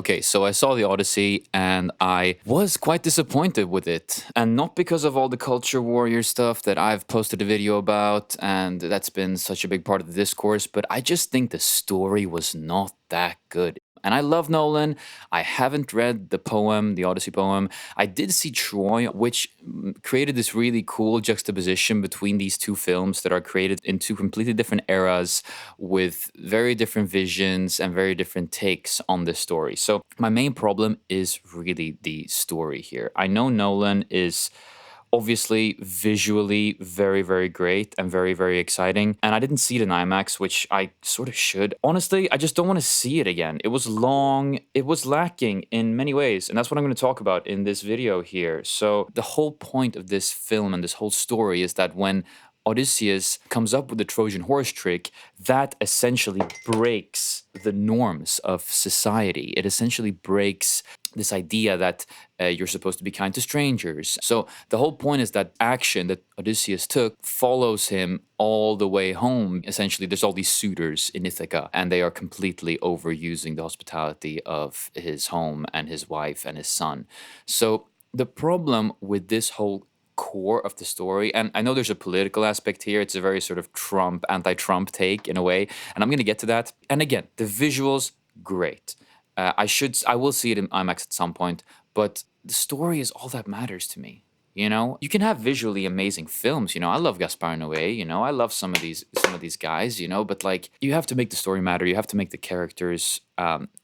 Okay, so I saw the Odyssey and I was quite disappointed with it. And not because of all the culture warrior stuff that I've posted a video about, and that's been such a big part of the discourse, but I just think the story was not that good. And I love Nolan. I haven't read the poem, the Odyssey poem. I did see Troy, which created this really cool juxtaposition between these two films that are created in two completely different eras with very different visions and very different takes on this story. So, my main problem is really the story here. I know Nolan is obviously visually very, very great and very, very exciting. And I didn't see it in IMAX, which I sort of should. Honestly, I just don't want to see it again. It was long, it was lacking in many ways. And that's what I'm going to talk about in this video here. So, the whole point of this film and this whole story is that when Odysseus comes up with the Trojan Horse trick, that essentially breaks the norms of society. It essentially breaks this idea that you're supposed to be kind to strangers. So the whole point is that action that Odysseus took follows him all the way home. Essentially, there's all these suitors in Ithaca, and they are completely overusing the hospitality of his home and his wife and his son. So the problem with this whole core of the story, and I know there's a political aspect here. It's a very sort of anti-Trump take in a way, and I'm going to get to that. And again, the visuals, great. I will see it in IMAX at some point, but the story is all that matters to me. You know, you can have visually amazing films. You know, I love Gaspar Noé. You know, I love some of these guys. You know, but like you have to make the story matter. You have to make the characters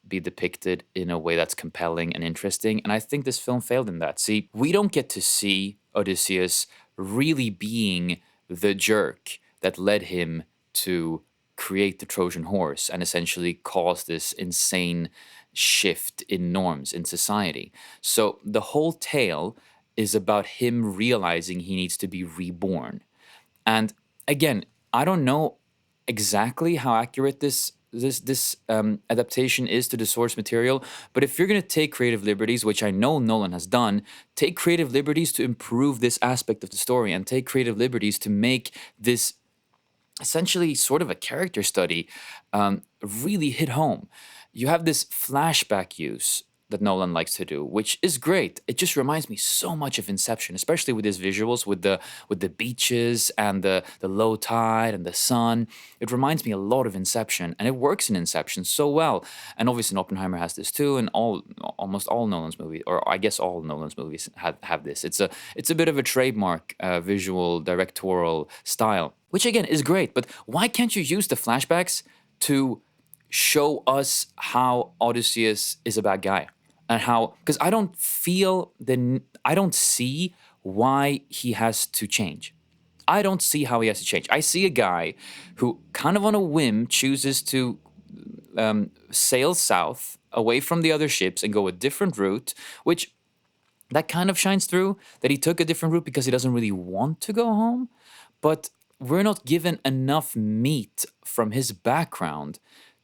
be depicted in a way that's compelling and interesting. And I think this film failed in that. See, we don't get to see Odysseus really being the jerk that led him to create the Trojan horse and essentially cause this insane shift in norms in society. So the whole tale is about him realizing he needs to be reborn. And again, I don't know exactly how accurate this adaptation is to the source material, but if you're going to take creative liberties, which I know Nolan has done, take creative liberties to improve this aspect of the story and take creative liberties to make this essentially sort of a character study really hit home. You have this flashback use that Nolan likes to do, which is great. It just reminds me so much of Inception, especially with his visuals, with the beaches and the low tide and the sun. It reminds me a lot of Inception, and it works in Inception so well. And obviously, Oppenheimer has this too, and almost all Nolan's movies, or I guess all Nolan's movies have this. It's a bit of a trademark visual directorial style, which again is great. But why can't you use the flashbacks to show us how Odysseus is a bad guy? And how, because I don't see why he has to change. I don't see how he has to change. I see a guy who kind of on a whim chooses to sail south away from the other ships and go a different route, which that kind of shines through that he took a different route because he doesn't really want to go home. But we're not given enough meat from his background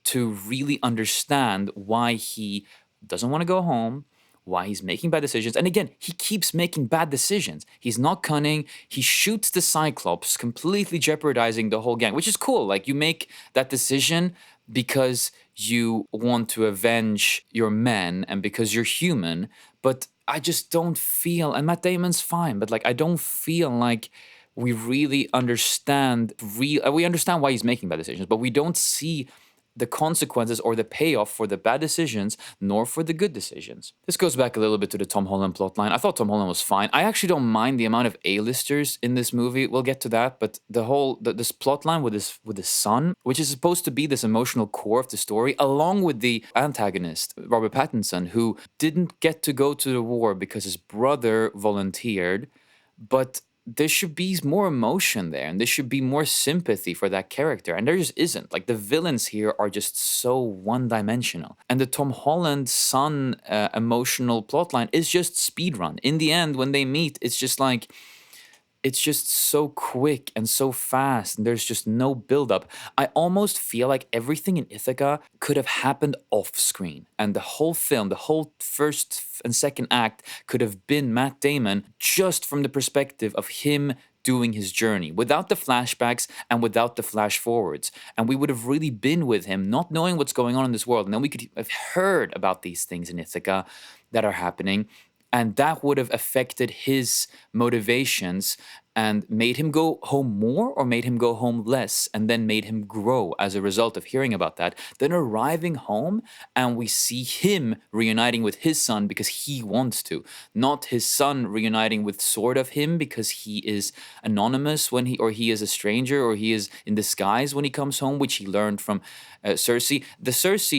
to really understand why he doesn't want to go home, why he's making bad decisions. And again, he keeps making bad decisions. He's not cunning. He shoots the Cyclops, completely jeopardizing the whole gang, which is cool. Like, you make that decision because you want to avenge your men and because you're human. But I just don't feel, and Matt Damon's fine, but like, I don't feel like we really understand, we understand why he's making bad decisions, but we don't see the consequences or the payoff for the bad decisions, nor for the good decisions. This goes back a little bit to the Tom Holland plotline. I thought Tom Holland was fine. I actually don't mind the amount of A-listers in this movie. We'll get to that, but this plotline with his son, which is supposed to be this emotional core of the story, along with the antagonist, Robert Pattinson, who didn't get to go to the war because his brother volunteered, but there should be more emotion there and there should be more sympathy for that character, and there just isn't. Like, the villains here are just so one-dimensional, and the Tom Holland son emotional plotline is just speedrun. In the end, when they meet, it's just like, it's just so quick and so fast, and there's just no buildup. I almost feel like everything in Ithaca could have happened off screen, and the whole film, the whole first and second act, could have been Matt Damon just from the perspective of him doing his journey without the flashbacks and without the flash forwards. And we would have really been with him, not knowing what's going on in this world. And then we could have heard about these things in Ithaca that are happening. And that would have affected his motivations and made him go home more or made him go home less, and then made him grow as a result of hearing about that. Then arriving home, and we see him reuniting with his son because he wants to, not his son reuniting with sort of him because he is anonymous when he is a stranger, or he is in disguise when he comes home, which he learned from Circe. The Circe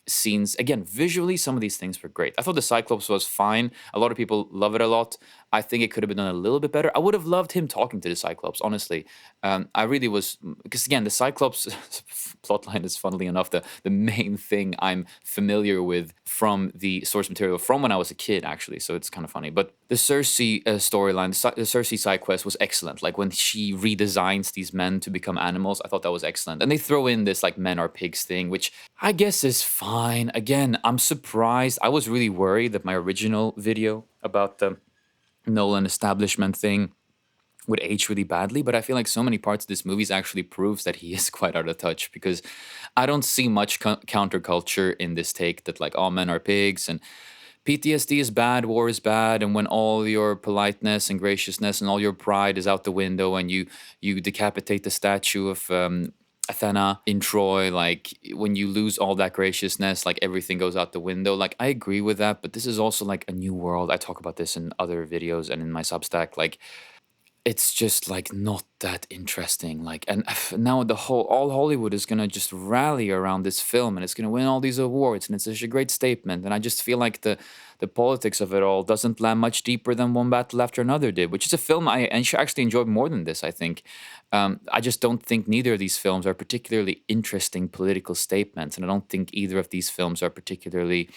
scenes, again, visually, some of these things were great. I thought the Cyclops was fine. A lot of people love it a lot. I think it could have been done a little bit better. I would have loved him talking to the Cyclops, honestly. I really was, because again, the Cyclops plotline is, funnily enough, the main thing I'm familiar with from the source material from when I was a kid, actually. So it's kind of funny. But the Circe storyline, the Circe side quest was excellent. Like when she redesigns these men to become animals, I thought that was excellent. And they throw in this like men are pigs thing, which I guess is fine. Again, I'm surprised. I was really worried that my original video about the Nolan establishment thing would age really badly, but I feel like so many parts of this movie actually proves that he is quite out of touch, because I don't see much counterculture in this take that like all men are pigs and PTSD is bad, war is bad, and when all your politeness and graciousness and all your pride is out the window and you decapitate the statue of Athena in Troy, like when you lose all that graciousness, like everything goes out the window. Like I agree with that, but this is also like a new world. I talk about this in other videos and in my Substack. Like it's just like not that interesting. Like, and now all Hollywood is gonna just rally around this film, and it's gonna win all these awards, and it's such a great statement. And I just feel like the politics of it all doesn't land much deeper than One Battle After Another did, which is a film I actually enjoyed more than this. I think I just don't think neither of these films are particularly interesting political statements, and I don't think either of these films are particularly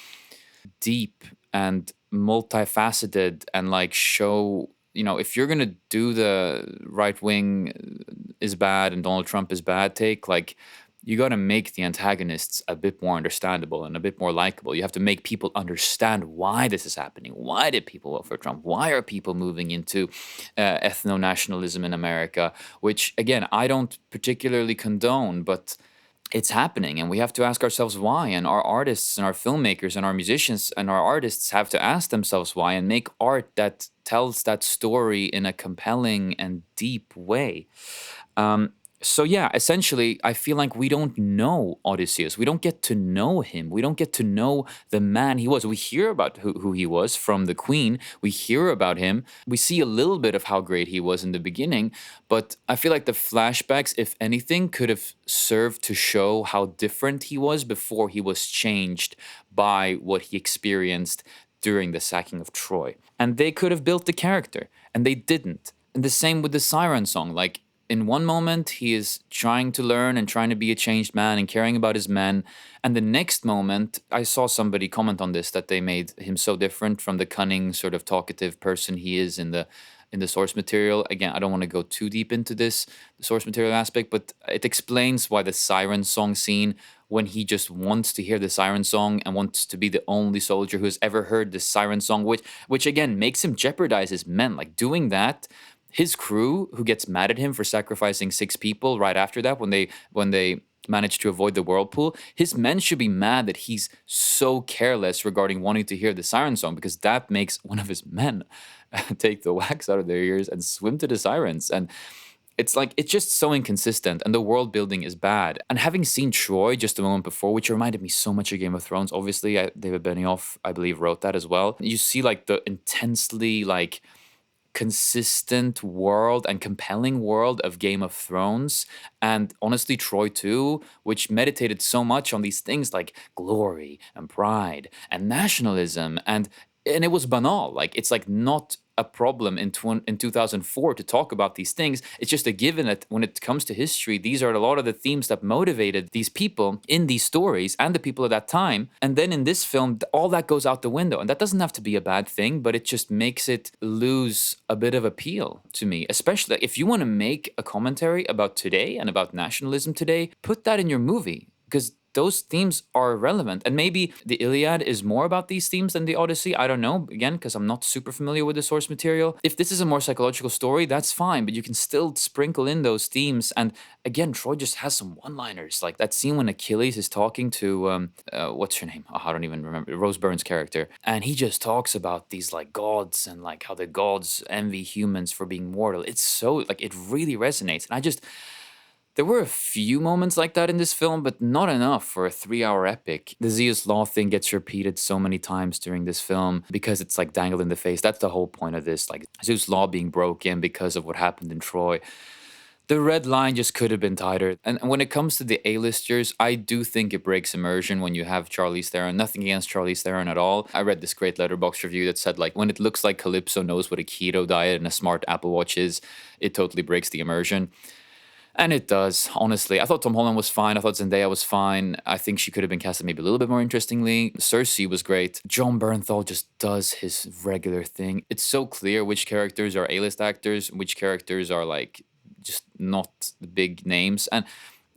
deep and multifaceted and like show, you know, if you're gonna do the right wing is bad and Donald Trump is bad take, like you got to make the antagonists a bit more understandable and a bit more likable. You have to make people understand why this is happening. Why did people vote for Trump? Why are people moving into ethno-nationalism in America? Which, again, I don't particularly condone, but it's happening, and we have to ask ourselves why. And our artists and our filmmakers and our musicians and our artists have to ask themselves why and make art that tells that story in a compelling and deep way. So yeah, essentially, I feel like we don't know Odysseus. We don't get to know him. We don't get to know the man he was. We hear about who he was from the queen. We hear about him. We see a little bit of how great he was in the beginning. But I feel like the flashbacks, if anything, could have served to show how different he was before he was changed by what he experienced during the sacking of Troy. And they could have built the character, and they didn't. And the same with the Siren Song. Like, in one moment, he is trying to learn and trying to be a changed man and caring about his men. And the next moment, I saw somebody comment on this, that they made him so different from the cunning, sort of talkative person he is in the source material. Again, I don't want to go too deep into this, the source material aspect, but it explains why the Siren Song scene, when he just wants to hear the Siren Song and wants to be the only soldier who has ever heard the Siren Song, which again makes him jeopardize his men. Like doing that, his crew, who gets mad at him for sacrificing 6 people right after that when they manage to avoid the whirlpool, his men should be mad that he's so careless regarding wanting to hear the Siren Song, because that makes one of his men take the wax out of their ears and swim to the sirens. And it's like, it's just so inconsistent, and the world building is bad. And having seen Troy just a moment before, which reminded me so much of Game of Thrones, obviously, David Benioff, I believe, wrote that as well. You see like the intensely like consistent world and compelling world of Game of Thrones, and honestly Troy too, which meditated so much on these things like glory and pride and nationalism, and it was banal. Like it's like not a problem in 2004 to talk about these things. It's just a given that when it comes to history, these are a lot of the themes that motivated these people in these stories and the people of that time. And then in this film, all that goes out the window. And that doesn't have to be a bad thing, but it just makes it lose a bit of appeal to me. Especially if you want to make a commentary about today and about nationalism today, put that in your movie. Because those themes are relevant. And maybe the Iliad is more about these themes than the Odyssey. I don't know, again, because I'm not super familiar with the source material. If this is a more psychological story, that's fine, but you can still sprinkle in those themes. And again, Troy just has some one liners. Like that scene when Achilles is talking to, what's her name? Oh, I don't even remember. Rose Byrne's character. And he just talks about these like gods and like how the gods envy humans for being mortal. It's so, like, it really resonates. And I just, there were a few moments like that in this film, but not enough for a 3 hour epic. The Zeus Law thing gets repeated so many times during this film because it's like dangled in the face. That's the whole point of this, like Zeus Law being broken because of what happened in Troy. The red line just could have been tighter. And when it comes to the A-listers, I do think it breaks immersion when you have Charlize Theron. Nothing against Charlize Theron at all. I read this great letterbox review that said, like, when it looks like Calypso knows what a keto diet and a smart Apple Watch is, it totally breaks the immersion. And it does, honestly. I thought Tom Holland was fine. I thought Zendaya was fine. I think she could have been casted maybe a little bit more interestingly. Circe was great. John Bernthal just does his regular thing. It's so clear which characters are A-list actors, which characters are like just not the big names. And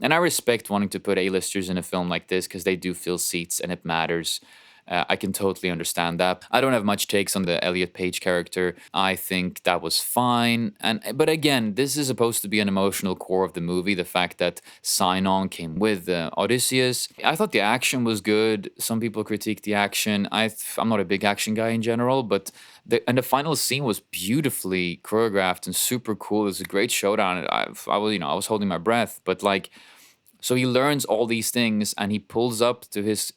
I respect wanting to put A-listers in a film like this because they do fill seats and it matters. I can totally understand that. I don't have much takes on the Elliot Page character. I think that was fine. But again, this is supposed to be an emotional core of the movie. The fact that Sinon came with Odysseus. I thought the action was good. Some people critique the action. I'm not a big action guy in general, but the final scene was beautifully choreographed and super cool. It was a great showdown. I was holding my breath, but like. So he learns all these things and he pulls up to his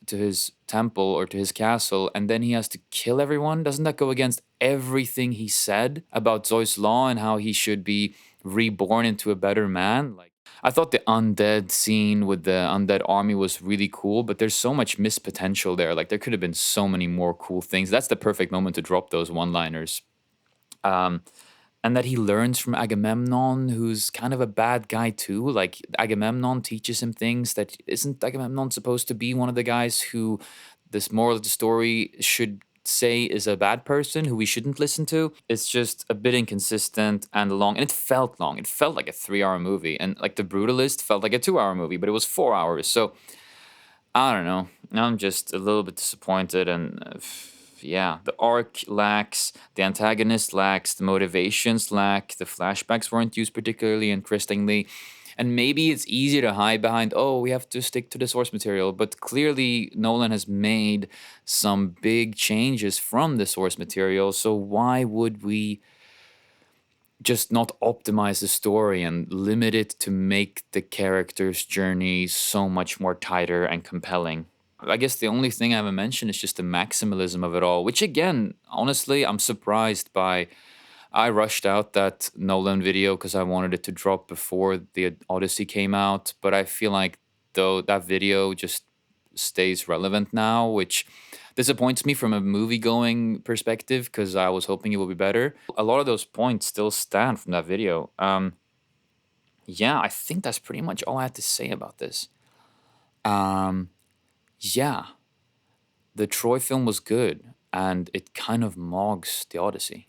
temple or to his castle and then he has to kill everyone. Doesn't that go against everything he said about Zeus' law and how he should be reborn into a better man? Like, I thought the undead scene with the undead army was really cool, but there's so much missed potential there. Like there could have been so many more cool things. That's the perfect moment to drop those one-liners. Um, and that he learns from Agamemnon, who's kind of a bad guy too. Like Agamemnon teaches him things that isn't Agamemnon supposed to be one of the guys who this moral of the story should say is a bad person who we shouldn't listen to. It's just a bit inconsistent and long, and it felt long. It felt like a 3 hour movie, and like The Brutalist felt like a 2 hour movie, but it was 4 hours. So I don't know. I'm just a little bit disappointed, and yeah, the arc lacks, the antagonist lacks, the motivations lack, the flashbacks weren't used particularly interestingly. And maybe it's easier to hide behind, oh, we have to stick to the source material. But clearly, Nolan has made some big changes from the source material. So why would we just not optimize the story and limit it to make the character's journey so much more tighter and compelling? I guess the only thing I haven't mentioned is just the maximalism of it all, which again, honestly, I'm surprised by. I rushed out that Nolan video because I wanted it to drop before the Odyssey came out, but I feel like though that video just stays relevant now, which disappoints me from a movie going perspective because I was hoping it would be better. A lot of those points still stand from that video. Yeah, I think that's pretty much all I had to say about this. Um, yeah, the Troy film was good, and it kind of mogs the Odyssey.